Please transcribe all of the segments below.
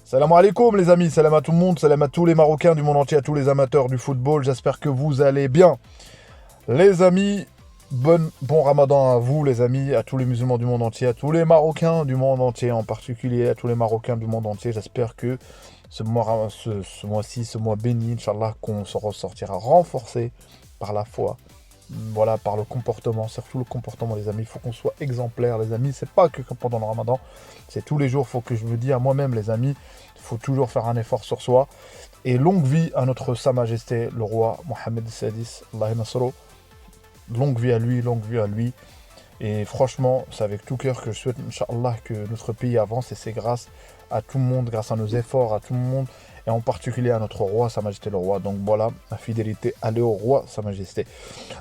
Salam alaikum les amis, salam à tout le monde, salam à tous les Marocains du monde entier, à tous les amateurs du football, j'espère que vous allez bien. Les amis, bon ramadan à vous les amis, à tous les musulmans du monde entier, à tous les Marocains du monde entier, en particulier à tous les Marocains du monde entier. J'espère que ce mois-ci, ce mois béni, Inch'Allah, qu'on se ressortira renforcé par la foi, voilà, par le comportement, surtout le comportement les amis. Il faut qu'on soit exemplaire les amis, c'est pas que pendant le ramadan, c'est tous les jours. Il faut que je me dise à moi-même les amis, il faut toujours faire un effort sur soi. Et longue vie à notre Sa Majesté le roi Mohamed Sadis, Allah Nasro. Longue vie à lui, longue vie à lui. Et franchement, c'est avec tout cœur que je souhaite, Inch'Allah, que notre pays avance. Et c'est grâce à tout le monde, grâce à nos efforts, à tout le monde. Et en particulier à notre roi, Sa Majesté le roi. Donc voilà, la fidélité, allez au roi, Sa Majesté.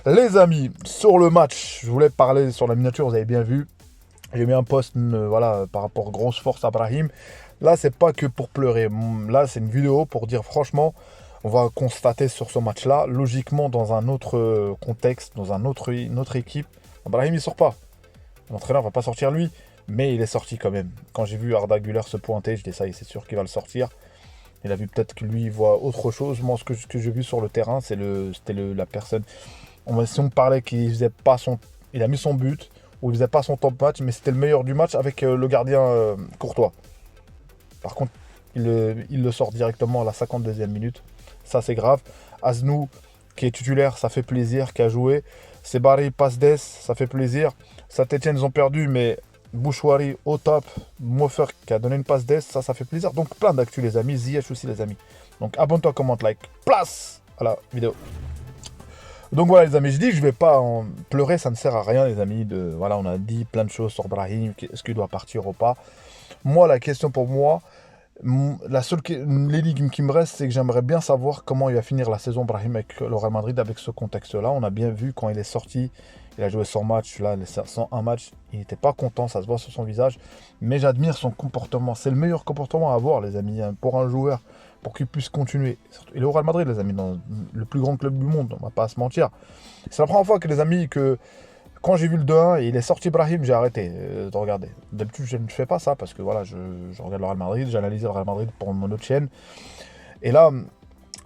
Les amis, sur le match, je voulais parler sur la miniature, vous avez bien vu. J'ai mis un post voilà, par rapport à grosse force à Brahim. Là, c'est pas que pour pleurer. Là, c'est une vidéo pour dire franchement, on va constater sur ce match-là, logiquement, dans un autre contexte, dans une autre équipe, Brahim, il sort pas. L'entraîneur va pas sortir lui, mais il est sorti quand même. Quand j'ai vu Arda Güler se pointer, je dis ça, c'est sûr qu'il va le sortir. Il a vu peut-être que lui, il voit autre chose. Moi, ce que j'ai vu sur le terrain, c'était la personne. Si on me parlait qu'il faisait pas son... Il a mis son but, ou il faisait pas son top match, mais c'était le meilleur du match avec le gardien Courtois. Par contre, il le sort directement à la 52e minute. Ça, c'est grave. Aznou, qui est titulaire, ça fait plaisir, qui a joué. Sebari Pasdes, ça fait plaisir. Saint-Etienne, ils ont perdu, mais Bouchouari au top. Mofer qui a donné une passe d'Est, ça fait plaisir. Donc plein d'actu les amis. Ziyech aussi les amis. Donc abonne-toi, commente, like. Place à la vidéo. Donc voilà les amis, je dis que je vais pas en pleurer, ça ne sert à rien les amis. Voilà, on a dit plein de choses sur Brahim, est-ce qu'il doit partir ou pas. Moi, la question pour moi, la seule l'énigme qui me reste, c'est que j'aimerais bien savoir comment il va finir la saison Brahim avec le Real Madrid avec ce contexte-là. On a bien vu quand il est sorti, il a joué 100 matchs, là, 101 matchs, il n'était pas content, ça se voit sur son visage. Mais j'admire son comportement, c'est le meilleur comportement à avoir les amis, hein, pour un joueur, pour qu'il puisse continuer. Il est au Real Madrid les amis, dans le plus grand club du monde, on va pas se mentir. C'est la première fois que les amis que... Quand j'ai vu le 2-1 et il est sorti Brahim, j'ai arrêté de regarder. D'habitude, je ne fais pas ça parce que voilà, je regarde le Real Madrid, j'analyse le Real Madrid pour mon autre chaîne. Et là,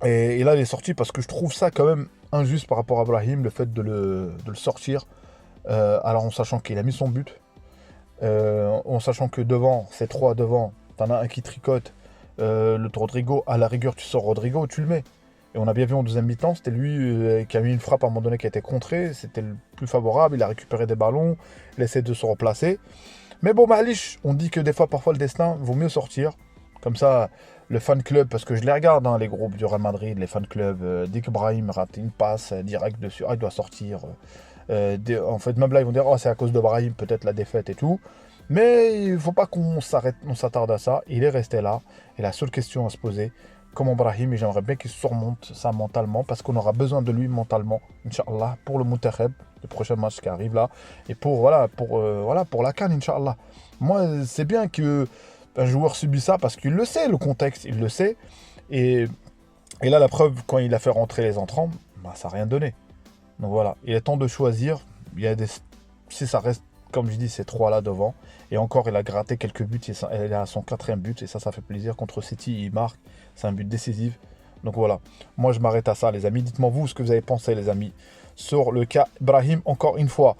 il est sorti parce que je trouve ça quand même injuste par rapport à Brahim, le fait de le sortir. Alors en sachant qu'il a mis son but, en sachant que devant, ces trois devant, t'en as un qui tricote, le Rodrigo, à la rigueur, tu sors Rodrigo, tu le mets. Et on a bien vu en deuxième mi-temps, c'était lui qui a mis une frappe à un moment donné qui a été contrée. C'était le plus favorable, il a récupéré des ballons, il essaie de se replacer. Mais bon, Malish, on dit que des fois, parfois, le destin vaut mieux sortir. Comme ça, le fan club, parce que je les regarde, hein, les groupes du Real Madrid, les fan clubs, dès que Brahim rate une passe direct dessus, il doit sortir. En fait, même là, ils vont dire, oh, c'est à cause de Brahim, peut-être la défaite et tout. Mais il ne faut pas qu'on s'attarde à ça. Il est resté là. Et la seule question à se poser, comme Brahim, et j'aimerais bien qu'il surmonte ça mentalement, parce qu'on aura besoin de lui mentalement, Inch'Allah, pour le Muntakheb, le prochain match qui arrive là, et pour la CAN, Inch'Allah. Moi, c'est bien que un joueur subit ça, parce qu'il le sait, le contexte, il le sait, et, et là, la preuve, quand il a fait rentrer les entrants, bah, ça n'a rien donné. Donc voilà, il est temps de choisir, si ça reste, comme je dis, ces trois là devant, et encore il a gratté quelques buts, il a son quatrième but, et ça fait plaisir. Contre City, il marque, c'est un but décisif. Donc voilà, moi je m'arrête à ça les amis. Dites-moi vous ce que vous avez pensé les amis sur le cas Brahim. Encore une fois,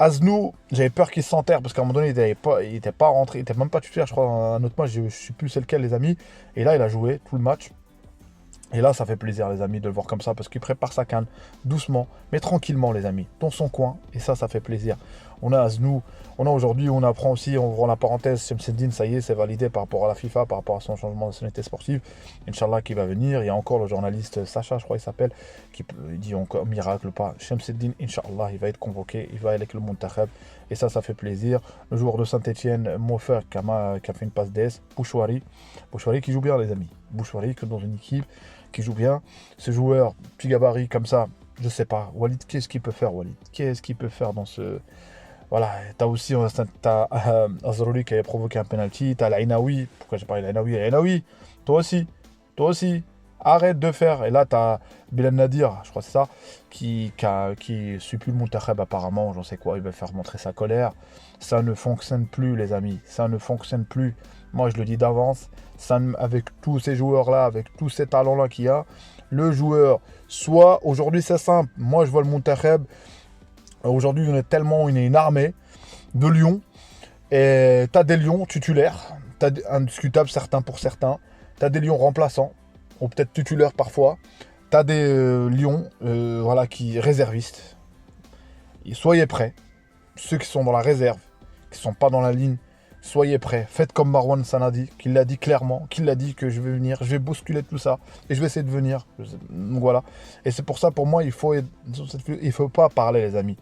Aznou, j'avais peur qu'il s'enterre parce qu'à un moment donné il était pas rentré, il était même pas titulaire, je crois, un autre match, je sais plus c'est lequel les amis. Et là il a joué tout le match. Et là, ça fait plaisir, les amis, de le voir comme ça, parce qu'il prépare sa canne, doucement, mais tranquillement, les amis, dans son coin, et ça fait plaisir. On a Aznou, on a aujourd'hui, on apprend aussi, on ouvre la parenthèse, Shamseddine, ça y est, c'est validé par rapport à la FIFA, par rapport à son changement de nationalité sportive, Inch'Allah, qui va venir. Il y a encore le journaliste Sacha, je crois il s'appelle, qui dit encore, miracle pas, Shamseddine, Inch'Allah, il va être convoqué, il va aller avec le Muntakheb, et ça fait plaisir. Le joueur de Saint-Etienne, Mofer, qui a fait une passe d'Es, Bouchouari qui joue bien, les amis, Bouchouari, que dans une équipe qui joue bien. Ce joueur, petit gabarit comme ça, je sais pas. Walid, qu'est-ce qu'il peut faire, Walid? Qu'est-ce qu'il peut faire dans ce... Voilà, t'as aussi Azrouli qui avait provoqué un penalty, t'as l'Ainaoui, pourquoi j'ai parlé de l'Ainaoui? L'Ainaoui, toi aussi, Arrête de faire. Et là, tu as Bilal Nadir, je crois que c'est ça, qui suit plus le Muntakhab apparemment, j'en sais quoi, il va faire montrer sa colère. Ça ne fonctionne plus, les amis. Ça ne fonctionne plus. Moi, je le dis d'avance. Avec tous ces joueurs-là, avec tous ces talents-là qu'il y a, le joueur, soit, aujourd'hui, c'est simple. Moi, je vois le Muntakhab. Aujourd'hui, on est une armée de lions. Et tu as des lions titulaires. Tu as indiscutables, certains pour certains. Tu as des lions remplaçants, ou peut-être titulaires parfois. Tu as des lions voilà, qui réservistes. Et soyez prêts. Ceux qui sont dans la réserve, qui ne sont pas dans la ligne, soyez prêts. Faites comme Marwan Sanadi, qui l'a dit clairement, qui l'a dit que je vais venir, je vais bousculer tout ça, et je vais essayer de venir. Donc voilà. Et c'est pour ça, pour moi, il faut pas parler, les amis.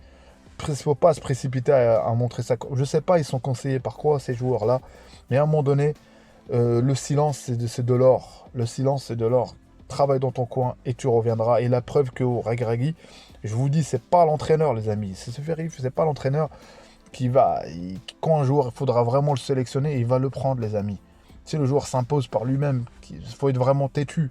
Il ne faut pas se précipiter à montrer ça. Je ne sais pas, ils sont conseillés par quoi, ces joueurs-là. Mais à un moment donné, le silence, c'est de l'or. Le silence, c'est de l'or. Travaille dans ton coin et tu reviendras. Et la preuve qu'au Regragui, je vous dis, c'est pas l'entraîneur, les amis. C'est pas l'entraîneur quand un joueur, il faudra vraiment le sélectionner, il va le prendre, les amis. Si le joueur s'impose par lui-même, il faut être vraiment têtu.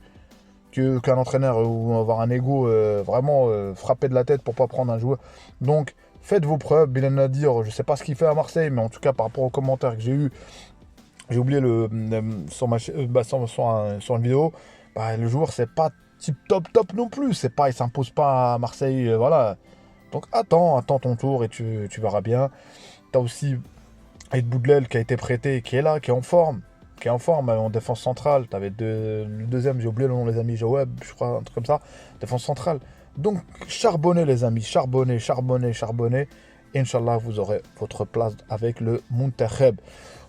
Qu'un entraîneur ou avoir un ego vraiment frappé de la tête pour pas prendre un joueur. Donc, faites vos preuves. Bilal Nadir, je sais pas ce qu'il fait à Marseille, mais en tout cas, par rapport aux commentaires que j'ai eu, j'ai oublié sur une vidéo, le joueur, c'est pas top non plus. C'est pas, il s'impose pas à Marseille, voilà. Donc attends ton tour et tu verras bien. T'as aussi Aïd Boudlel qui a été prêté, qui est là, qui est en forme en défense centrale. T'avais le deuxième, j'ai oublié le nom, les amis, Joab, je crois, un truc comme ça, défense centrale. Donc charbonnez, les amis, charbonnez. Et Inch'Allah, vous aurez votre place avec le Muntakhab.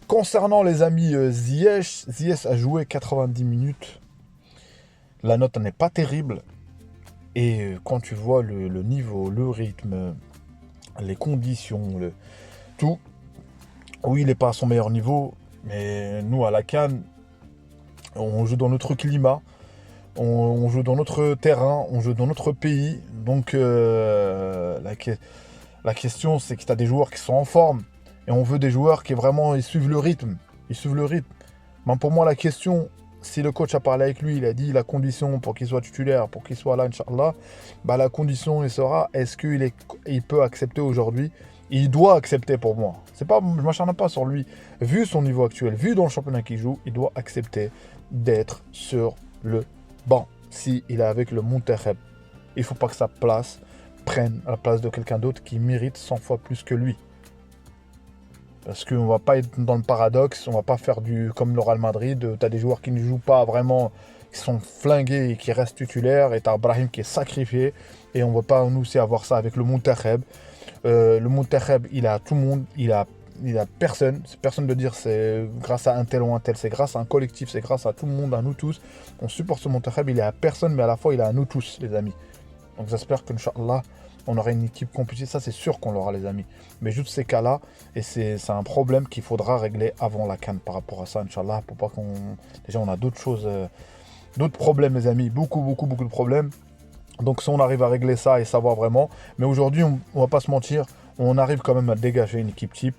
Concernant les amis Ziyech a joué 90 minutes. La note n'est pas terrible. Et quand tu vois le niveau, le rythme, les conditions, tout, oui, il n'est pas à son meilleur niveau, mais nous, à la CAN, on joue dans notre climat, on joue dans notre terrain, on joue dans notre pays. Donc, la question, c'est que tu as des joueurs qui sont en forme, et on veut des joueurs qui vraiment ils suivent le rythme. Ben, pour moi, la question, si le coach a parlé avec lui, il a dit la condition pour qu'il soit titulaire, pour qu'il soit là, Inch'Allah, bah la condition, il sera, est-ce qu'il peut accepter aujourd'hui? Il doit accepter pour moi. C'est pas, je ne m'acharne pas sur lui. Vu son niveau actuel, vu dans le championnat qu'il joue, il doit accepter d'être sur le banc. S'il est avec le Muntakhab, il ne faut pas que sa place prenne à la place de quelqu'un d'autre qui mérite 100 fois plus que lui. Parce qu'on ne va pas être dans le paradoxe, on ne va pas faire comme le Real Madrid, tu as des joueurs qui ne jouent pas vraiment, qui sont flingués et qui restent titulaires, et tu as Brahim qui est sacrifié, et on ne va pas nous aussi avoir ça avec le Muntakhab. Le Muntakhab, il a tout le monde, il a personne, c'est personne de dire c'est grâce à un tel ou un tel, c'est grâce à un collectif, c'est grâce à tout le monde, à nous tous. On supporte ce Muntakhab, il est à personne, mais à la fois il est à nous tous, les amis. Donc j'espère qu'Inch'Allah, on aura une équipe compétitive, ça c'est sûr qu'on l'aura, les amis. Mais juste ces cas-là, et c'est un problème qu'il faudra régler avant la CAN par rapport à ça, Inch'Allah, pour pas qu'on... Déjà on a d'autres choses, d'autres problèmes, les amis, beaucoup de problèmes. Donc si on arrive à régler ça et savoir vraiment, mais aujourd'hui on va pas se mentir, on arrive quand même à dégager une équipe type,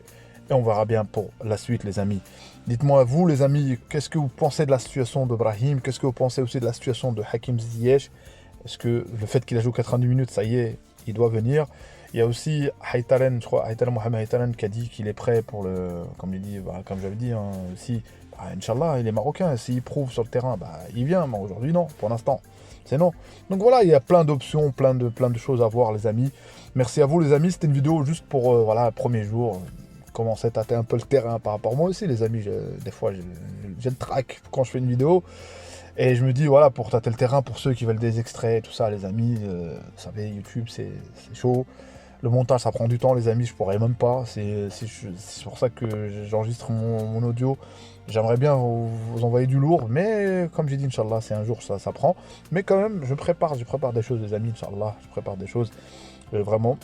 et on verra bien pour la suite, les amis. Dites-moi, vous les amis, qu'est-ce que vous pensez de la situation de Brahim? Qu'est-ce que vous pensez aussi de la situation de Hakim Ziyech? Est-ce que le fait qu'il a joué 90 minutes, ça y est, il doit venir? Il y a aussi Haïtaren, je crois, Mohamed Haïtaren, qui a dit qu'il est prêt pour comme il dit, comme j'avais dit, hein, si, Inch'Allah, il est marocain, s'il prouve sur le terrain, il vient, mais aujourd'hui non, pour l'instant, c'est non. Donc voilà, il y a plein d'options, plein de choses à voir, les amis. Merci à vous, les amis, c'était une vidéo juste pour, premier jour, commencer à tâter un peu le terrain par rapport à moi aussi, les amis. Des fois, j'ai le trac quand je fais une vidéo. Et je me dis, voilà, pour tâter le terrain, pour ceux qui veulent des extraits, tout ça, les amis, vous savez, YouTube, c'est chaud. Le montage, ça prend du temps, les amis, je pourrais même pas. C'est pour ça que j'enregistre mon audio. J'aimerais bien vous envoyer du lourd, mais comme j'ai dit, Inch'Allah, c'est un jour, ça prend. Mais quand même, je prépare des choses, les amis, Inch'Allah. Je prépare des choses, vraiment,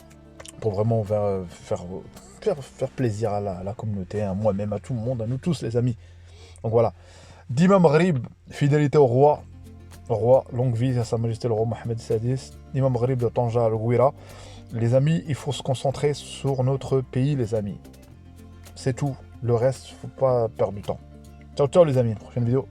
pour vraiment faire plaisir à la communauté, à moi-même, à tout le monde, à nous tous, les amis. Donc voilà. Dima Maghrib, fidélité au roi. Longue vie à Sa Majesté le roi Mohamed Sadis. Dima Maghrib de Tanja al-Gouira. Les amis, il faut se concentrer sur notre pays, les amis. C'est tout. Le reste, faut pas perdre du temps. Ciao, ciao les amis. Prochaine vidéo.